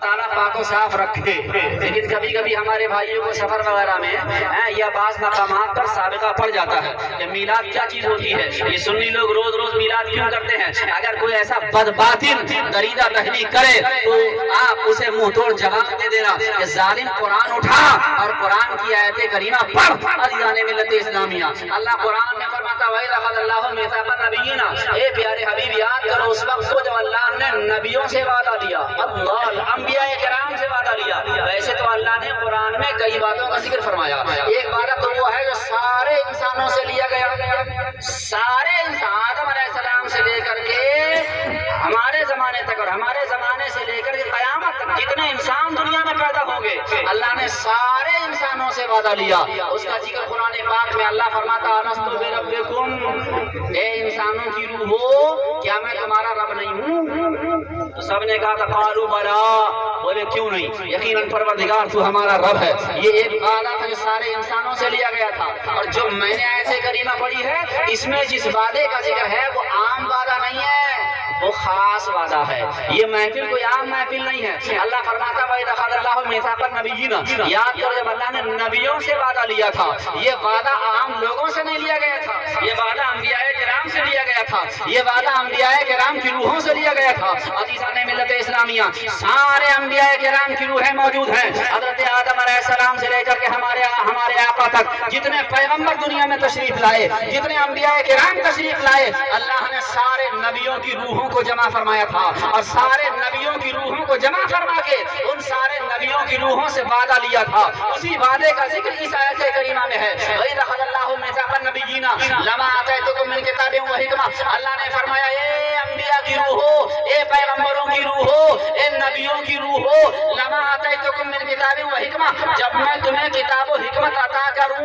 تعالیٰ پاک و صاف رکھے. لیکن کبھی کبھی ہمارے بھائیوں کو سفر وغیرہ میں یا بعض مقامات پر سابقہ پڑ جاتا ہے کہ میلاد کیا چیز ہوتی ہے. یہ سنی لوگ روز روز میلاد کیوں کرتے ہیں؟ اگر کوئی ایسا بدباطن دریدہ تحریک کرے تو آپ اسے منہ توڑ جواب دے دینا کہ ظالم قرآن اٹھا اور قرآن کی آیت کریمہ پڑھ. عزیزان ملت اسلامیہ، اللہ قرآن میں فرماتا ہے وَإِذْ أَخَذَ اللَّهُ مِيثَاقَ النَّبِيِّينَ. اے پیارے حبیب یاد کرو اس وقت کو جب اللہ نے نبیوں سے وعدہ لیا، اللہ انبیاء کرام سے وعدہ لیا. ویسے تو اللہ نے قرآن میں کئی باتوں کا ذکر فرمایا. ایک وعدہ تو وہ ہے جو سارے انسانوں سے لیا گیا، سارے انسان آدم علیہ السلام سے لے کر کے ہمارے زمانے تک اور ہمارے زمانے سے لے کر کے قیامت تک جتنے انسان دنیا میں پیدا ہوں گے اللہ نے سارے انسانوں سے وعدہ لیا. اس کا ذکر قرآن پاک میں اللہ فرماتا الستُ بربکم، اے انسانوں کی روحو کیا میں تمہارا رب نہیں ہوں؟ تو سب نے کہا تھا قالوا بلا، بولے کیوں نہیں، یقیناً پروردگار تو ہمارا رب ہے. یہ ایک وعدہ تھا جو سارے انسانوں سے لیا گیا تھا. اور جو میں نے آیت کریمہ پڑھی ہے اس میں جس وعدے کا ذکر ہے وہ عام وعدہ نہیں ہے، وہ خاص وعدہ ہے. یہ محفل کوئی عام محفل نہیں ہے. اللہ فرماتا وَإِذْ أَخَذَ اللَّهُ مِيثَاقَ النَّبِيِّينَ، یاد کرو جب اللہ نے نبیوں سے وعدہ لیا تھا یہ وعدہ عام لوگوں سے نہیں لیا گیا تھا، یہ وعدہ انبیاء کرام سے لیا گیا تھا، یہ وعدہ انبیاء کرام کی روحوں سے لیا گیا تھا. عزیزان ملت اسلامیہ، سارے انبیاء کرام کی روحیں موجود ہیں. حضرت آدم علیہ السلام سے لے کر کے ہمارے آقا تک جتنے پیغمبر دنیا میں تشریف لائے، جتنے انبیاء کرام تشریف لائے، اللہ نے سارے نبیوں کی روحوں کو جمع فرمایا تھا. اور سارے نبیوں کی روحوں کو جمع فرما کے ان سارے نبیوں کی روحوں سے وعدہ لیا تھا. اسی وعدے کا ذکر اس آیت کریمہ میں ہے. وَإِذْ أَخَذَ اللَّهُ مِيثَاقَ النَّبِيِّينَ لَمَا آتَيْتُكُم مِّن كِتَابٍ وَحِكْمَةٍ. اللہ نے فرمایا اے انبیاء کی روحو، اے پیغمبروں کی روحو، اے نبیوں کی روحو، لَمَا آتَيْتُكُم مِّن كِتَابٍ وَحِكْمَةٍ، جب میں تمہیں کتاب و حکمت عطا کروں،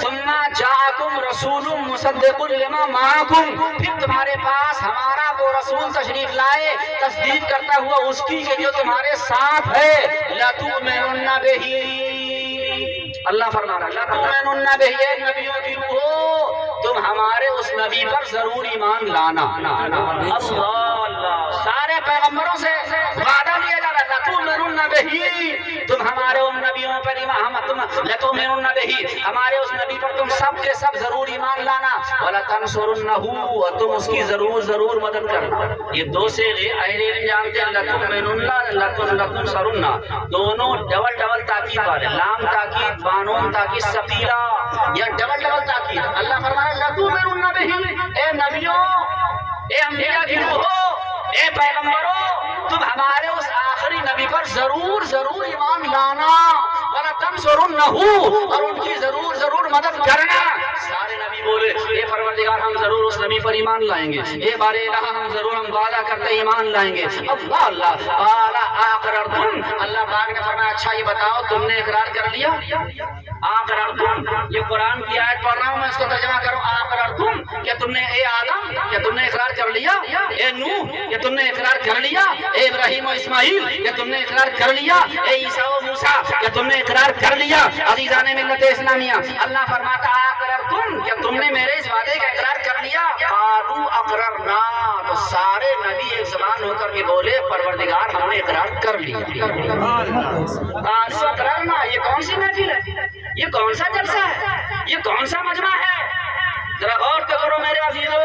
ثُمَّ جَاءَكُمْ رَسُولٌ مُصَدِّقٌ لِّمَا مَعَكُمْ، پھر تمہارے پاس ہمارا وہ رسول تشریف لائے تصدیق کرتا ہوا اس کی کہ جو تمہارے ساتھ ہے، لَتُؤْمِنُنَّ بِهِ. اللہ فرما رہا ہے لَتُؤْمِنُنَّ بِهِ، نبیوں کی روحو تم ہمارے اس نبی پر ضرور ایمان لانا. اللہ سارے پیغمبروں سے وعدہ لیا جا رہا ہے لَتُؤْمِنُنَّ بِهِ، تم ہمارے ان نبیوں پر لَتُؤْمِنُنَّ بِهِ، ہمارے اس نبی پر تم سب کے سب ضرور ایمان لانا. وَلَتَنْصُرُنَّهُ، اور تم اس کی ضرور مدد کرنا. یہ دو سے اہل علم جانتے ہیں لَتُؤْمِنُنَّ لَتُنْصَرُنَّ، دونوں ڈبل تاکید والے، لام تاکید بانون تاکید ثقیلہ، یا ڈبل تاکید. اللہ فرمایا لَتُؤْمِنُنَّ بِهِ، اے نبیوں، اے انبیاء کی روحو، اے پیغمبروں، تم ہمارے اس آخری نبی پر ضرور ایمان لانا. وَلَتَنْصُرُنَّهُ، اور ان کی ضرور مدد کرنا. سارے نبی بولے اے پروردگار ہم ضرور اس نبی پر ایمان لائیں گے، اے بار الہ ہم وعدہ کرتے ایمان لائیں گے. اللہ قال اقررتم، اللہ پاک نے فرمایا اچھا یہ بتاؤ تم نے اقرار کر لیا؟ اقررتم، یہ قرآن کی آیت پڑھ رہا ہوں میں، اس کو ترجمہ کرو. اقررتم، کیا تم نے، اے آدم کیا تم نے اقرار کر لیا؟ اے نوح کیا تم نے اقرار کر لیا؟ اے ابراہیم و اسماعیل کیا تم نے اقرار کر لیا؟ اے عیسیٰ و موسیٰ کیا تم نے اقرار کر لیا؟ عزیزان ملت اسلامیہ، اللہ فرماتا اقررتم، کیا تم نے میرے اس وعدے کا اقرار کر لیا؟ قالوا اقررنا، تو سارے نبی ایک زبان ہو کر کے بولے پروردگار ہم نے اقرار کر لیا. قالوا اقررنا، یہ کون سی محفل ہے، یہ کون سا جلسہ ہے، یہ کون سا مجمع ہے؟ ذرا غور کرو میرے عزیزو،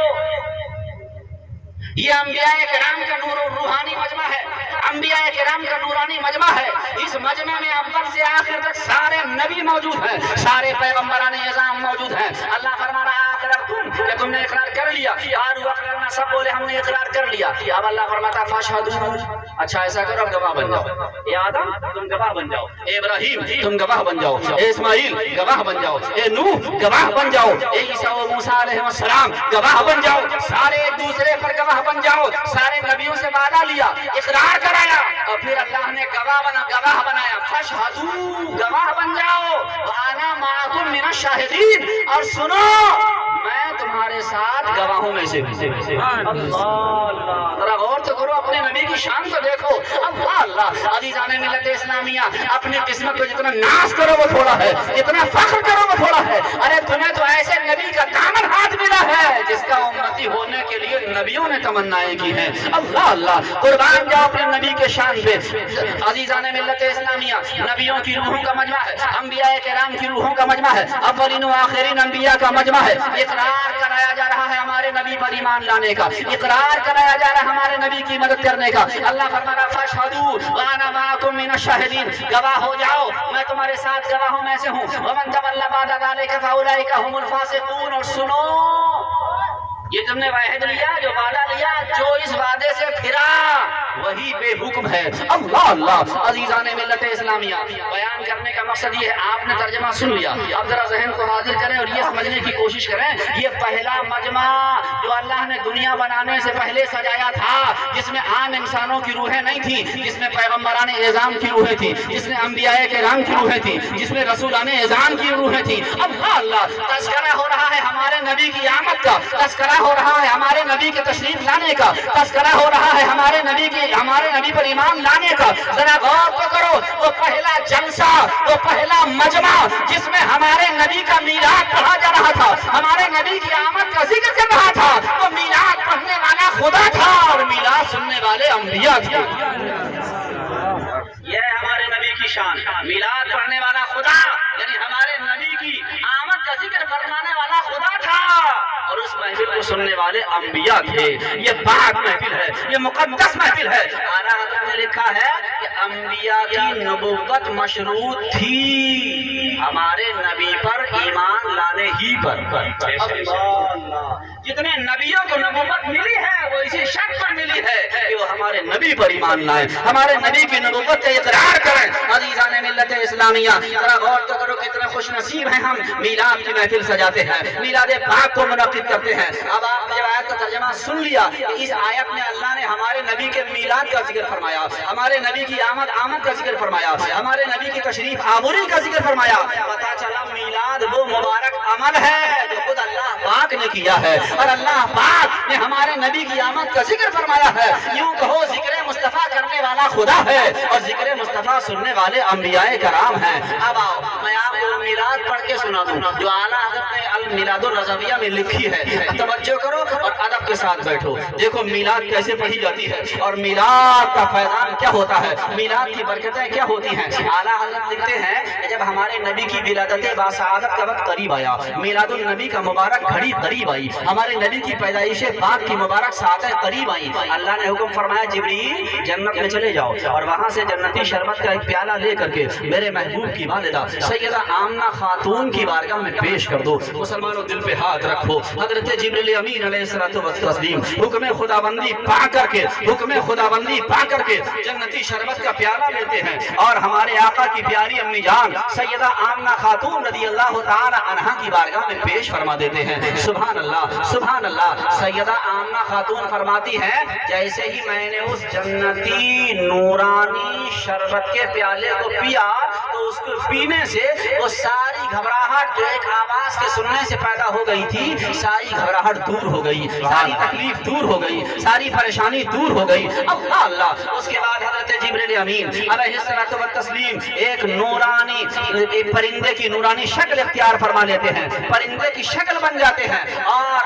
یہ انبیاء کرام کا نور و روحانی مجمع ہے، انبیاء کرام کا نورانی مجمع ہے. اس مجمع میں اول سے آخر تک سارے نبی موجود ہیں، سارے پیغمبران اعظام موجود ہیں. اللہ فرما رہا اقررتم، کہ تم نے اقرار کر لیا؟ قالوا اقررنا، سب بولے ہم نے اقرار کر لیا. اب اللہ فرماتا فاشهدوا، اچھا ایسا کرو اب گواہ بن جاؤ. اے آدم تم گواہ بن جاؤ، اے ابراہیم تم گواہ بن جاؤ، اے اسماعیل گواہ بن جاؤ، اے نوح گواہ بن جاؤ، اے عیسیٰ و موسیٰ علیہ السلام گواہ بن جاؤ. سارے ایک دوسرے پر گواہ بن جاؤ. سارے نبیوں سے وعدہ لیا، اقرار کرایا، اور پھر اللہ نے گواہ بنایا. فاشهدوا، گواہ بن جاؤ. وانا معکم من الشاہدین، اور سنو میں तुम्हारे साथ गवाहों में से अल्लाह गौर तो करो, अपने नबी की शान तो देखो। अल्लाह अल्लाह अज़ीज़ाने मिल्लत इस्लामिया, अपनी किस्मत को जितना नाश करो वो थोड़ा है, जितना फख्र करो वो थोड़ा है। अरे तुम्हें तो ऐसे नबी का दामन हाथ मिला है जिसका उम्मती होने के लिए नबियों ने तमन्नाएं की हैं। अल्लाह अल्लाह कुर्बान जाओ अपने नबी के शान पे। अज़ीज़ाने मिल्लत इस्लामिया, नबियों की रूहों का मजमा है, अंबिया किराम की रूहों का मजमा है, अव्वलीन व आखिरीन अंबिया का मजमा है। इकरार कराया जा रहा है हमारे नबी पर ईमान लाने का, इकरार कराया जा रहा है हमारे नबी की मदद करने का। अल्लाह फरमाना फशहदू व अना माअकुम मिनश शाहिदीन, गवाह हो जाओ मैं तुम्हारे साथ गवाहों में से हूँ। वमन तवल्ला बअदा ज़ालिका फउलाइका हुमुल फासिकून। और सुनो, ये तुमने वाहिद लिया, जो वादा लिया, जो इस वादे से फिरा वही बेहुक्म है। अल्लाह अल्लाह अज़ीज़ाने मिल्लत इस्लामिया, बयान करने का मकसद ये है, आपने तर्जमा सुन लिया, अब जरा ज़हन को हाजिर करें और ये समझने की कोशिश करें। ये पहला मजमा जो अल्लाह ने दुनिया बनाने से पहले सजाया था, जिसमें आम इंसानों की रूहें नहीं थी, जिसमें पैगम्बरान एज़ाम की रूहें थी, जिसमें अंबियाए किराम की रूहें थी, जिसमें रसूलाने एज़ाम की रूहें थी। अल्लाह अल्लाह तज़किरा हो रहा है हमारे नबी की आमद का, तज़किरा हो रहा है हमारे नबी के तशरीफ लाने का, तज़किरा हो रहा है हमारे नबी पर ईमान लाने का। जरा गौर तो करो, वो पहला जलसा, वो पहला मजमा जिसमें हमारे नबी का मीलाद पढ़ा जा रहा था, हमारे नबी की आमद का जिक्र कर रहा था, वो मीलाद पढ़ने वाला खुदा था और मीलाद सुनने वाले अंबिया थे। यह हमारे नबी की शान, मीलाद पढ़ने वाला खुदा यानी हमारे नबी की आमद का जिक्र फरमाने वाला खुदा था और उस महफिल को सुनने वाले अंबिया थे। ये पाक महफिल है, ये मुकद्दस महफिल है। आला हज़रत ने लिखा है कि अंबिया की नबुव्वत मशरूत थी हमारे नबी पर ईमान लाने ही पर। जितने नबियों को नबुव्वत मिली है वो इसी शर्त पर मिली है कि वो हमारे नबी पर ईमान लाए, हमारे नबी की नबुव्वत का इकरार करें। अज़ीज़ाने मिल्लत इस्लामिया, जरा गौर तो करो कितना खुश नसीब है हम, मीलाद की महफिल सजाते हैं, मीलाद पाक को मुनक़्क़िद करते हैं। अब आपने जब आयत का तर्जुमा सुन लिया, इस आयत में अल्लाह ने हमारे नबी के मीलाद का जिक्र फरमाया, हमारे नबी की आमद का जिक्र फरमाया, हमारे नबी की तशरीफ आबूरी का जिक्र फरमाया। पता चला मीलाद वो मुबारक अमल है जो खुद अल्लाह पाक ने किया है और अल्लाह पाक ने हमारे नबी की आमद का जिक्र फरमाया है। यूं कहो जिक्र मुस्तफा करने वाला खुदा है और जिक्र मुस्तफा सुनने वाले अंबियाए कराम हैं। अब आओ मैं आपको मीलाद पढ़ के सुना दूं जो आला हज़रत ने अल मिलादुर रज़विया में लिखी है। तवज्जो करो और अदब के साथ बैठो, देखो मीलाद कैसे पढ़ी जाती है और मीलाद का फैज़ान क्या होता है, मीलाद की बरकतें क्या होती हैं। आला हज़रत लिखते हैं कि जब हमारे नबी की विलादत बासआदत का वक्त करीब आया, मीलादुन नबी का मुबारक घड़ी करीब आई, हमारे नबी की पैदाइश पाक की मुबारक सातें करीब आई, अल्लाह ने हुक्म फरमाया जिब्रील जन्नत में चले जाओ और वहाँ से जन्नती शरबत का एक प्याला ले करके मेरे महबूब की वालिदा सैयदा आमना खातून की बारगाह में पेश कर दो। मुसलमानों दिल पे हाथ रखो, हज़रत जिब्रील अमीन अलैहिस्सलातु वस्सलाम हुक्म खुदाबंदी पा करके जन्नती शरबत का प्याला लेते हैं और हमारे आका की प्यारी अम्मी जान सैयदा आमना खातून रज़ियल्लाहु ताला अन्हा की बारगाह में पेश फरमा देते हैं। सुभान अल्लाह सुभान अल्लाह। सैयदा आमना खातून फरमाती है जैसे ही मैंने उस जन्नती नूरानी शरबत के प्याले को पिया तो उसको पीने से वो सारी घबराहट जो एक आवाज के सुनने से पैदा हो गई थी, सारी घबराहट दूर हो गई, सारी तकलीफ दूर हो गई, सारी परेशानी दूर हो गई। अल्लाह अल्लाह। उसके बाद हज़रत जिब्रील अमीन अलैहिस्सलातु वस्सलाम एक नूरानी एक परिंदे की नूरानी शक्ल इख्तियार फरमा लेते हैं, परिंदे की शक्ल बन जाते हैं और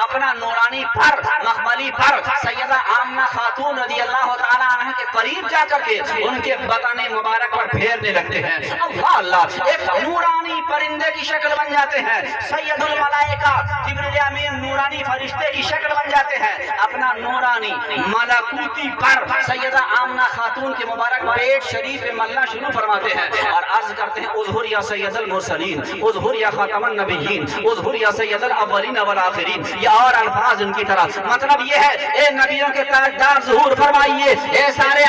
अपना नूरानी पर मखमली पर सैयदा आमना खातून रज़ियल्लाहु ताला अन्हा के करीब जाकर के उनके बदन मुबारक पर फेरने लगते हैं। अल्लाह अल्लाह। एक नूरानी परिंदे की शक्ल बन जाते हैं, सैयदुल मलाइका जिब्रील अमीन नूरानी फरिश्ते की शक्ल बन जाते हैं, अपना नूरानी मलकूती पर सैयदा आमना खातून के मुबारक पेट शरीफ में मलना शुरू फरमाते हैं और अर्ज करते हैं उज़हुर या सैयदुल मुरसलीन, उज़हुर या खातमुन नबिय्यीन, उज़हुर या सैयदुल अव्वलीन वल आखिरीन। ये और अल्फाज उनकी तरह मतलब ये है ए नबियों के ताजदार ज़ुहूर फरमाइए, ए सारे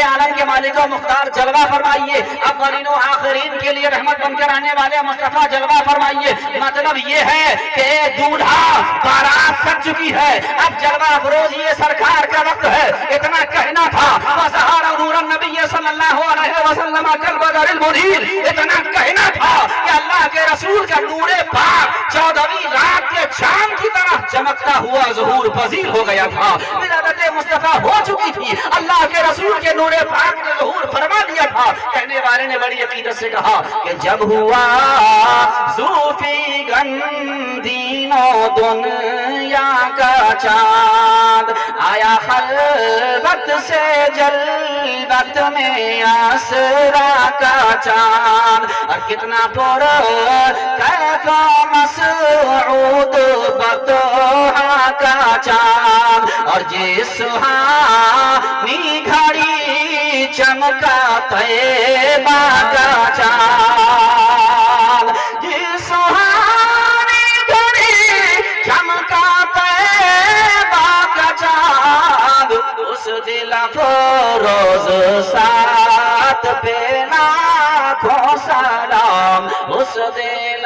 आलम के मालिक व मुख्तार जलवा फरमाइए, अव्वलीन व आखिरीन के लिए रहमत बनकर आने वाले मुस्तफा जलवा फरमाइए। मतलब ये है कि दूल्हा बारात सज चुकी है, अब जलवा अफरोज ये सरकार का वक्त है। इतना कहना था वज़हरा नूरन नबी सल्लल्लाहु अलैहि वसल्लम कल बदरिल मुनीर, इतना कहना था कि अल्लाह के रसूल का नूरे पाक 14वीं रात के चांद की तरह चमकता हुआ ज़हूर पजीर हो गया था। विलादत मुस्तफा हो चुकी थी, अल्लाह के रसूल के नूरे पाक ने ज़हूर फरमा दिया था। कहने वाले ने बड़ी अकीदत से कहा कि जब हुआ ज़ूफ़ी गंदीनो दुनिया का चांद, आया खलवत से जलवत में आसरा का चांद, और कितना पुर कैफा मसऊद बतहा का चांद, और जिस सुहानी घड़ी चमका तैबा का चांद, जिस सुहानी घड़ी चमका तैबा का चांद, उस दिल फरोज साथ पे लाखों सलाम, उस दिल